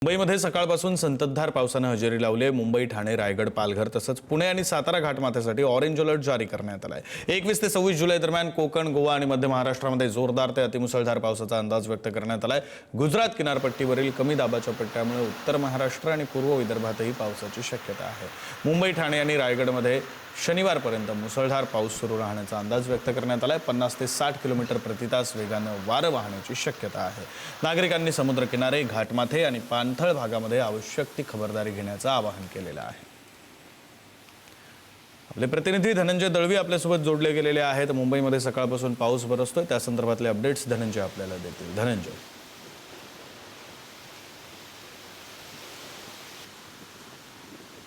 मुंबईमध्ये सकाळपासून संततधार पावसाने हजेरी लावली आहे। मुंबई, ठाणे, रायगड, पालघर तसंच पुणे आणि सातारा घाटमाथ्यासाठी ऑरेंज अलर्ट जारी करण्यात आला आहे। 21 ते 26 जुलै दरम्यान कोकण, गोवा आणि मध्य महाराष्ट्रामध्ये जोरदार ते अतिमुसळधार पावसाचा अंदाज व्यक्त करण्यात आला आहे। गुजरात किनारपट्टीवरील कमी दाबाच्या पट्ट्यामुळे उत्तर महाराष्ट्र आणि पूर्व विदर्भातही पावसाची शक्यता आहे। मुंबई, ठाणे आणि रायगडमध्ये शनिवारपर्यंत मुसळधार पाऊस सुरू राहण्याचा अंदाज व्यक्त करण्यात आला आहे। 50 ते 60 किलोमीटर प्रति तास वेगाने वारं वाहण्याची शक्यता आहे। नागरिकांनी समुद्रकिनारे, घाटमाथे आणि पाणथळ भागामध्ये आवश्यक ती खबरदारी घेण्याचं आवाहन केलेलं आहे। आपले प्रतिनिधी धनंजय दळवी आपल्यासोबत जोडले गेलेले आहेत। मुंबईमध्ये सकाळपासून पाऊस बरसतोय, त्या संदर्भातले अपडेट्स धनंजय आपल्याला देतील। धनंजय,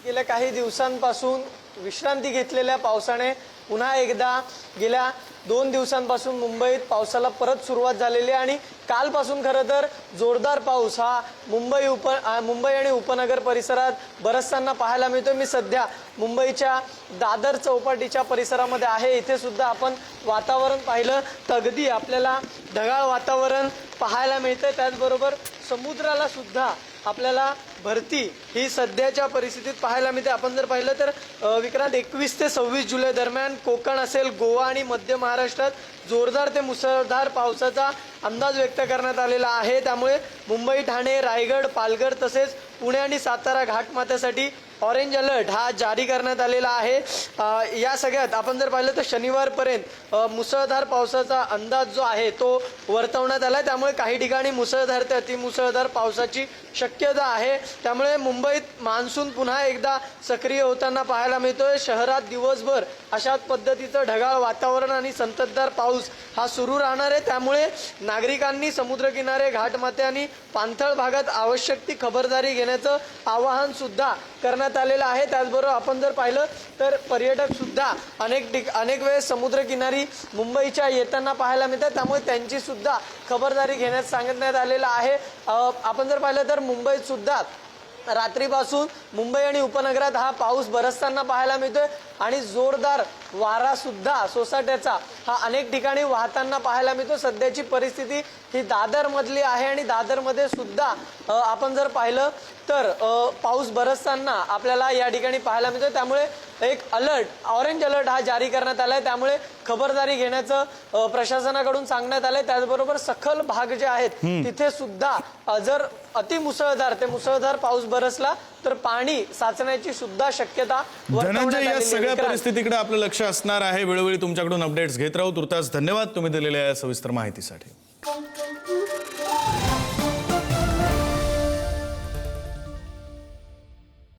गेल्या काही दिवसांपासून विश्रांती घेतलेल्या पावसाने पुन्हा एकदा गेल्या 2 दिवसांपासून मुंबईत पावसाला परत सुरुवात झालेली आहे आणि कालपासून खरं तर जोरदार पाऊस हा मुंबई आणि उपनगर परिसरात बरसताना पाहायला मिळतोय। मी सध्या मुंबईच्या दादर चौपाटीच्या परिसरामध्ये आहे। इथे सुद्धा आपण वातावरण पाहिलं तर अगदी आपल्याला ढगाळ वातावरण पाहायला मिळतंय। त्याचबरोबर समुद्राला सुद्धा आपल्याला भरती ही सध्याच्या परिस्थितीत पाहायला मिळते। आपण जर पाहिलं तर विक्रांत 21 ते 26 जुलै दरम्यान कोकण असेल, गोवा आणि मध्य महाराष्ट्रात जोरदार ते मुसळधार पावसाचा अंदाज व्यक्त करण्यात आलेला आहे। त्यामुळे मुंबई, ठाणे, रायगड, पालघर तसेच पुणे आणि सातारा घाटमाथ्यासाठी ऑरेंज अलर्ट हा जारी करण्यात आलेला आहे। या सगळ्यात आपण जर पाहिलं तर शनिवारपर्यंत मुसळधार पावसाचा अंदाज जो आहे तो वर्तवण्यात आला आहे। त्यामुळे काही ठिकाणी मुसळधार ते अतिमुसळधार पावसाची शक्यता आहे। त्यामुळे मुंबईत मान्सून पुन्हा एकदा सक्रिय होताना पाहायला मिळतोय। शहरात दिवसभर अशाच पद्धतीचं ढगाळ वातावरण आणि संततधार पाऊस हा सुरू राहणार आहे। त्यामुळे नागरिकांनी समुद्रकिनारे, घाटमाथे आणि पाणथळ भागात आवश्यक ती खबरदारी घेण्याचं आवाहन सुद्धा करण्यात आलेलं आहे। त्याचबरोबर आपण जर पाहिलं तर पर्यटक सुद्धा अनेक वेळेस समुद्रकिनारी मुंबईच्या येताना पाहायला मिळतात। त्यामुळे त्यांची सुद्धा खबरदारी घेण्यास सांगण्यात आलेलं आहे। आपण जर पाहिलं तर मुंबईत सुद्धा रात्रीपासून मुंबई आणि उपनगरात हा पाऊस बरसताना पाहायला मिळतोय आणि जोरदार वारा सुद्धा सोसाट्याचा हा अनेक ठिकाणी वाहताना पाहायला मिळतो। सध्याची परिस्थिती ही दादर मधली आहे आणि दादर मध्ये सुद्धा आपण जर पाहिलं तर पाऊस बरसताना आपल्याला या ठिकाणी पाहायला मिळतो। त्यामुळे एक ऑरेंज अलर्ट हा जारी करण्यात आलाय। त्यामुळे खबरदारी घेण्याचं प्रशासनाकडून सांगण्यात आलंय। त्याचबरोबर सखल भाग जे आहेत तिथे सुद्धा जर अतिमुसळधार ते मुसळधार पाऊस बरसला तर पाणी साचण्याची सुद्धा शक्यता धनंजय, या सगळ्या परिस्थितीकडे आपलं लक्ष असणार आहे। वेळोवेळी तुमच्याकडून अपडेट्स घेत राहू। तुर्तास धन्यवाद तुम्ही दिलेल्या सविस्तर माहितीसाठी।